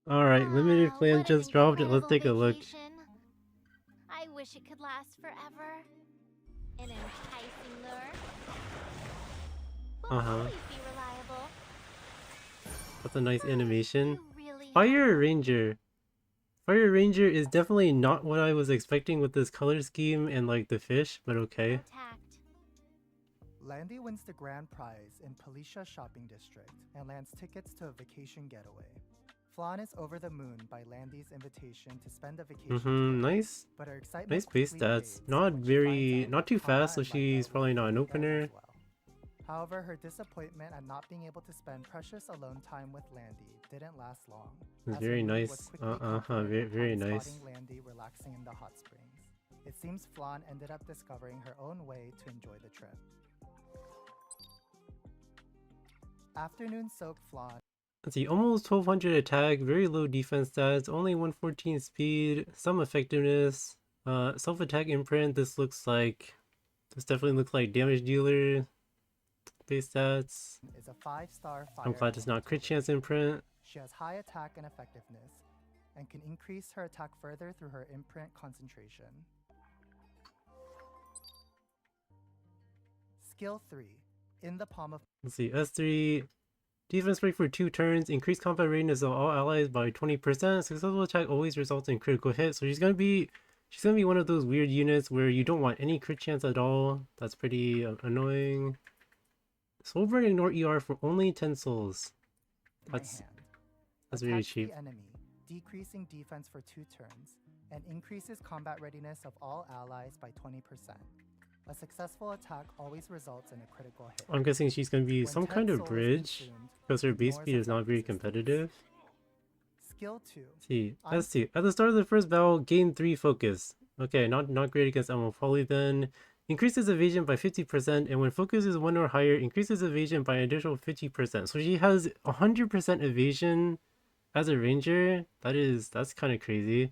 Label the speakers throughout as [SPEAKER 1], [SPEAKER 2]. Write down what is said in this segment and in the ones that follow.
[SPEAKER 1] Alright, limited plan
[SPEAKER 2] What an
[SPEAKER 1] just dropped. Let's
[SPEAKER 2] incredible
[SPEAKER 1] take a look.
[SPEAKER 2] vacation. I wish it could last forever. An enticing lure. Will
[SPEAKER 1] Uh-huh.
[SPEAKER 2] always be reliable.
[SPEAKER 1] That's a nice animation.
[SPEAKER 2] You really have
[SPEAKER 1] Fire
[SPEAKER 2] no...
[SPEAKER 1] Ranger. Fire Ranger is definitely not what I was expecting with this color scheme and like the fish, but okay.
[SPEAKER 2] no tact.
[SPEAKER 3] Landy wins the grand prize in Policia Shopping District and lands tickets to a vacation getaway. Flan is over the moon by Landy's invitation to spend a vacation
[SPEAKER 1] Mm-hmm,
[SPEAKER 3] together,
[SPEAKER 1] nice.
[SPEAKER 3] but her excitement
[SPEAKER 1] Nice base
[SPEAKER 3] quickly
[SPEAKER 1] stats.
[SPEAKER 3] fades
[SPEAKER 1] Not
[SPEAKER 3] when she finds
[SPEAKER 1] very,
[SPEAKER 3] out
[SPEAKER 1] not too
[SPEAKER 3] Hana
[SPEAKER 1] fast, so
[SPEAKER 3] and
[SPEAKER 1] she's
[SPEAKER 3] Micah will
[SPEAKER 1] probably
[SPEAKER 3] be
[SPEAKER 1] not an
[SPEAKER 3] the weekend
[SPEAKER 1] opener.
[SPEAKER 3] as well. However, her disappointment at not being able to spend precious alone time with Landy didn't last long.
[SPEAKER 1] It's
[SPEAKER 3] As her
[SPEAKER 1] very
[SPEAKER 3] mood was
[SPEAKER 1] nice.
[SPEAKER 3] quickly
[SPEAKER 1] Very, very
[SPEAKER 3] upon
[SPEAKER 1] nice.
[SPEAKER 3] spotting Landy relaxing in the hot springs. It seems Flan ended up discovering her own way to enjoy the trip. Afternoon soak Flan.
[SPEAKER 1] Let's see, almost 1200 attack, very low defense stats, only 114 speed, some effectiveness, self-attack imprint. This definitely looks like damage dealer base stats.
[SPEAKER 3] Is a 5-star fire
[SPEAKER 1] I'm glad it's not crit
[SPEAKER 3] elemental.
[SPEAKER 1] chance imprint.
[SPEAKER 3] She has high attack and effectiveness, and can increase her attack further through her imprint concentration. Skill 3. In the palm of...
[SPEAKER 1] Let's see, S3, defense break for 2 turns, increase combat radius of all allies by 20%, successful attack always results in critical hit, so she's gonna be one of those weird units where you don't want any crit chance at all. That's pretty annoying. Soulburn ignore ER for only 10 souls. That's very
[SPEAKER 3] Attacks
[SPEAKER 1] cheap.
[SPEAKER 3] the enemy, decreasing defense for 2 turns, and increases combat readiness of all allies by 20%. A successful attack always results in a critical hit.
[SPEAKER 1] I'm guessing she's gonna be
[SPEAKER 3] When
[SPEAKER 1] some
[SPEAKER 3] 10
[SPEAKER 1] kind of
[SPEAKER 3] souls
[SPEAKER 1] bridge
[SPEAKER 3] consumed,
[SPEAKER 1] because her
[SPEAKER 3] it
[SPEAKER 1] base
[SPEAKER 3] ignores
[SPEAKER 1] speed is not
[SPEAKER 3] effect
[SPEAKER 1] very
[SPEAKER 3] resistance.
[SPEAKER 1] competitive.
[SPEAKER 3] Skill 2.
[SPEAKER 1] Let's see. At the start of the first battle, gain 3 focus. Okay, not great against moly then. Increases evasion by 50%, and when focus is 1 or higher, increases evasion by an additional 50%. So she has 100% evasion as a ranger. That's kind of crazy.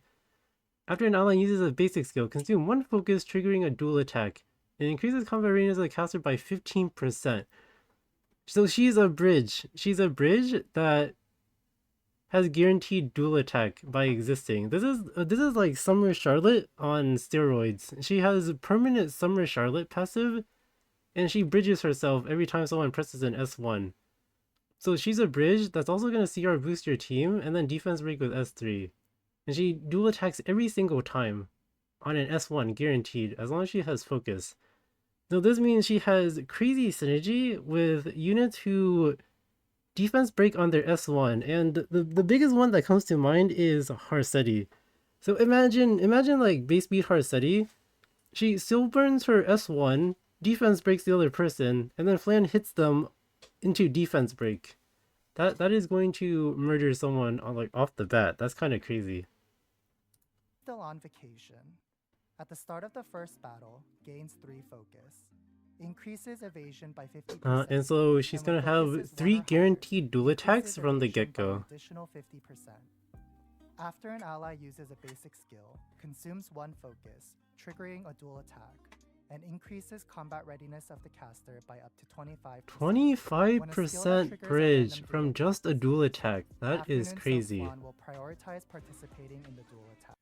[SPEAKER 1] After an ally uses a basic skill, consume 1 focus, triggering a dual attack. It increases combat range of the caster by 15%. So she's a bridge. She's a bridge that has guaranteed dual attack by existing. This is like Summer Charlotte on steroids. She has permanent Summer Charlotte passive, and she bridges herself every time someone presses an S1. So she's a bridge that's also gonna CR boost your team, and then defense break with S3. And she dual attacks every single time on an S1 guaranteed, as long as she has focus. So this means she has crazy synergy with units who defense break on their S1, and the biggest one that comes to mind is Harsetti. So imagine like base beat Harsetti. She still burns her S1, defense breaks the other person, and then Flan hits them into defense break. That is going to murder someone on like off the bat. That's kind of crazy.
[SPEAKER 3] Still on vacation. At the start of the first battle, gains 3 focus. Increases evasion by 50%.
[SPEAKER 1] And so she's gonna have 3 guaranteed dual attacks from the get-go.
[SPEAKER 3] Additional 50%. After an ally uses a basic skill, consumes 1 focus, triggering a dual attack, and increases combat readiness of the caster by up to 25%.
[SPEAKER 1] 25% bridge from just a dual attack. That is crazy.
[SPEAKER 3] Will prioritize participating in the dual attack.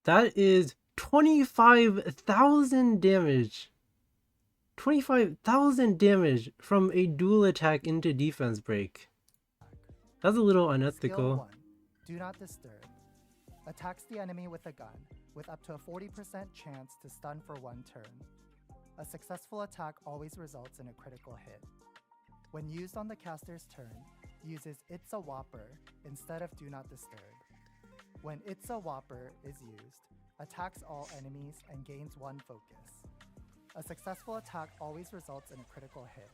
[SPEAKER 1] That is 25,000 damage. 25,000 damage from a dual attack into defense break. That's a little unethical.
[SPEAKER 3] Skill 1. Do not disturb. Attacks the enemy with a gun, with up to a 40% chance to stun for 1 turn. A successful attack always results in a critical hit. When used on the caster's turn, uses It's a Whopper instead of Do Not Disturb. When It's a Whopper is used, attacks all enemies and gains 1 focus. A successful attack always results in a critical hit.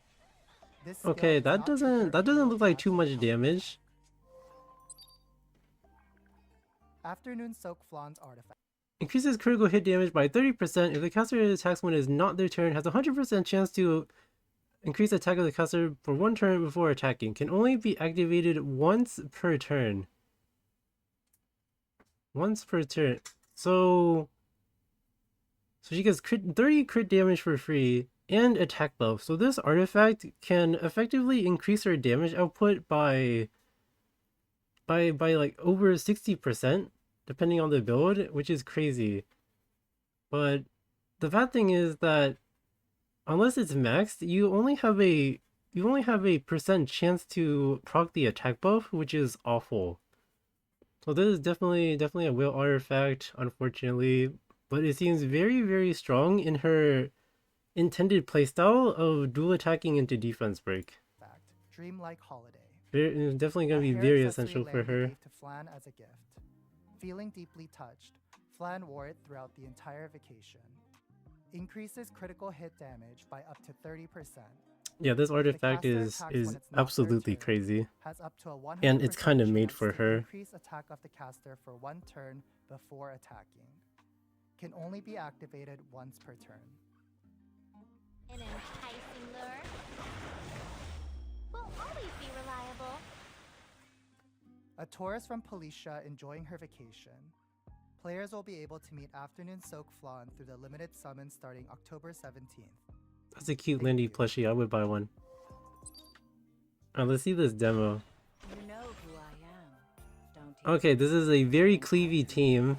[SPEAKER 3] This
[SPEAKER 1] okay, that doesn't look like too much damage.
[SPEAKER 3] Afternoon Soak Flan's artifact.
[SPEAKER 1] Increases critical hit damage by 30% if the caster attacks when it is not their turn. Has a 100% chance to increase attack of the caster for 1 turn before attacking. Can only be activated once per turn. Once per turn. So she gets 30 crit damage for free and attack buff. So this artifact can effectively increase her damage output by by like over 60%, depending on the build, which is crazy. But the bad thing is that unless it's maxed, you only have a percent chance to proc the attack buff, which is awful. So this is definitely a will artifact, unfortunately, but it seems very strong in her intended playstyle of dual attacking into defense break.
[SPEAKER 3] Fact, dreamlike holiday.
[SPEAKER 1] It's definitely gonna
[SPEAKER 3] A
[SPEAKER 1] be
[SPEAKER 3] hair
[SPEAKER 1] very
[SPEAKER 3] accessory
[SPEAKER 1] essential for
[SPEAKER 3] Landy
[SPEAKER 1] her.
[SPEAKER 3] gave to Flan as a gift. Feeling deeply touched, Flan wore it throughout the entire vacation. Increases critical hit damage by up to 30%.
[SPEAKER 1] Yeah, this
[SPEAKER 3] The
[SPEAKER 1] artifact
[SPEAKER 3] caster
[SPEAKER 1] is
[SPEAKER 3] attacks when it's not their
[SPEAKER 1] absolutely
[SPEAKER 3] turn,
[SPEAKER 1] crazy,
[SPEAKER 3] has up to a 100%
[SPEAKER 1] and it's kind of made
[SPEAKER 3] chance
[SPEAKER 1] for
[SPEAKER 3] to
[SPEAKER 1] her.
[SPEAKER 3] increase attack of the caster for 1 turn before attacking. Can only be activated once per turn.
[SPEAKER 2] An enticing lure will always be reliable.
[SPEAKER 3] A tourist from Policia enjoying her vacation. Players will be able to meet Afternoon Soak Flan through the limited summon starting October 17th.
[SPEAKER 1] That's a cute
[SPEAKER 3] Thank
[SPEAKER 1] Landy
[SPEAKER 3] you.
[SPEAKER 1] plushie. I would buy one. Let's see this demo.
[SPEAKER 4] You know who I am, don't you?
[SPEAKER 1] Okay, this is a very cleavy team.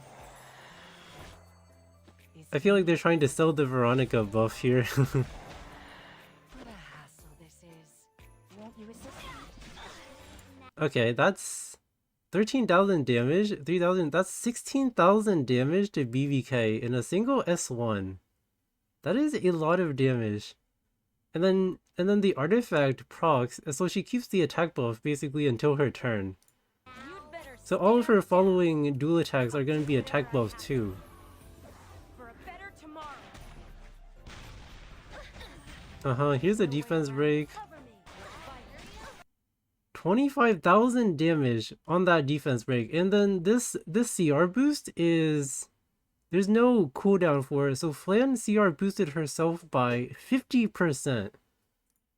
[SPEAKER 4] Is
[SPEAKER 1] I feel like
[SPEAKER 4] he-
[SPEAKER 1] they're trying to sell the Veronica buff here.
[SPEAKER 4] What a hassle this is. Won't you assist me?
[SPEAKER 1] Okay, that's 13,000 damage, 3,000, that's 16,000 damage to BVK in a single S1. That is a lot of damage. And then the artifact procs, so she keeps the attack buff basically until her turn.
[SPEAKER 4] You'd better
[SPEAKER 1] So all of her
[SPEAKER 4] stand
[SPEAKER 1] following dual attacks are going to be attack buffs too.
[SPEAKER 4] for a better tomorrow.
[SPEAKER 1] Here's a defense break.
[SPEAKER 4] Cover me.
[SPEAKER 1] 25,000 damage on that defense break. And then this CR boost is... There's no cooldown for it, so Flan CR boosted herself by 50%.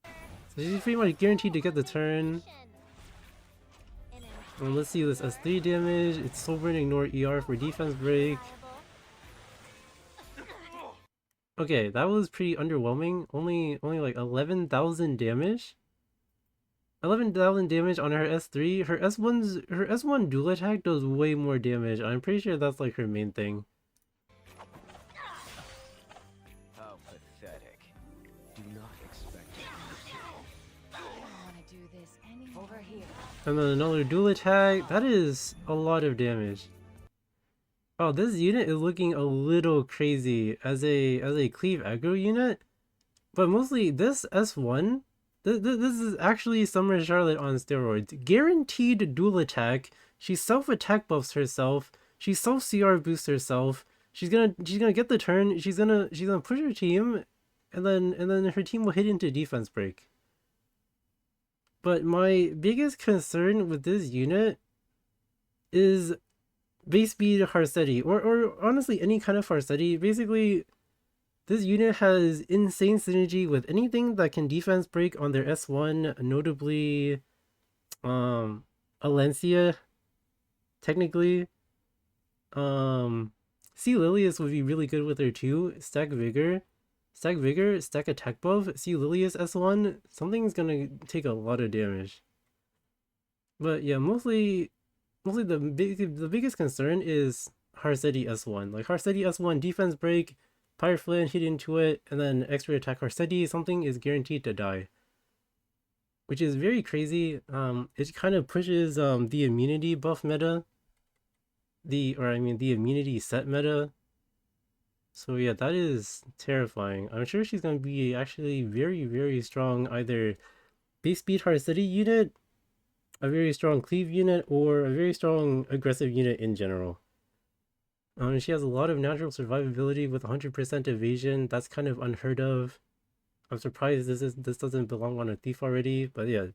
[SPEAKER 1] So she's pretty much guaranteed to get the turn. And let's see this S3 damage. It's Sovereign Ignore ER for defense break. Okay, that was pretty underwhelming. Only like 11,000 damage. 11,000 damage on her S3. Her S1 dual attack does way more damage. I'm pretty sure that's like her main thing.
[SPEAKER 5] How pathetic. Do not expect
[SPEAKER 4] I don't want to do this anymore. Over here.
[SPEAKER 1] And then another dual attack. That is a lot of damage. Oh, this unit is looking a little crazy as a cleave aggro unit. But mostly this S1, this is actually Summer Charlotte on steroids. Guaranteed dual attack. She self-attack buffs herself. She self-CR boosts herself. She's gonna get the turn. She's gonna push her team, and then her team will hit into defense break. But my biggest concern with this unit is base speed Harsetti, or honestly any kind of Harsetti. Basically, this unit has insane synergy with anything that can defense break on their S1, notably Alencia, technically. Sea Lilius would be really good with her too. Stack Vigor, stack attack buff, Sea Lilius S1, something's gonna take a lot of damage. But yeah, mostly the biggest concern is Harsetti S1. Like Harsetti S1 defense break, Pyre Flan hit into it, and then extra attack Harsetti, something is guaranteed to die. Which is very crazy. It kind of pushes the immunity buff meta. The immunity set meta. So yeah, that is terrifying. I'm sure she's gonna be actually very strong, either base speed Harsetti unit, a very strong cleave unit, or a very strong aggressive unit in general. She has a lot of natural survivability with 100% evasion. That's kind of unheard of. I'm surprised this doesn't belong on a thief already, but yeah,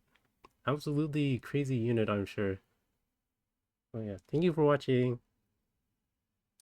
[SPEAKER 1] absolutely crazy unit, I'm sure. Oh yeah, thank you for watching.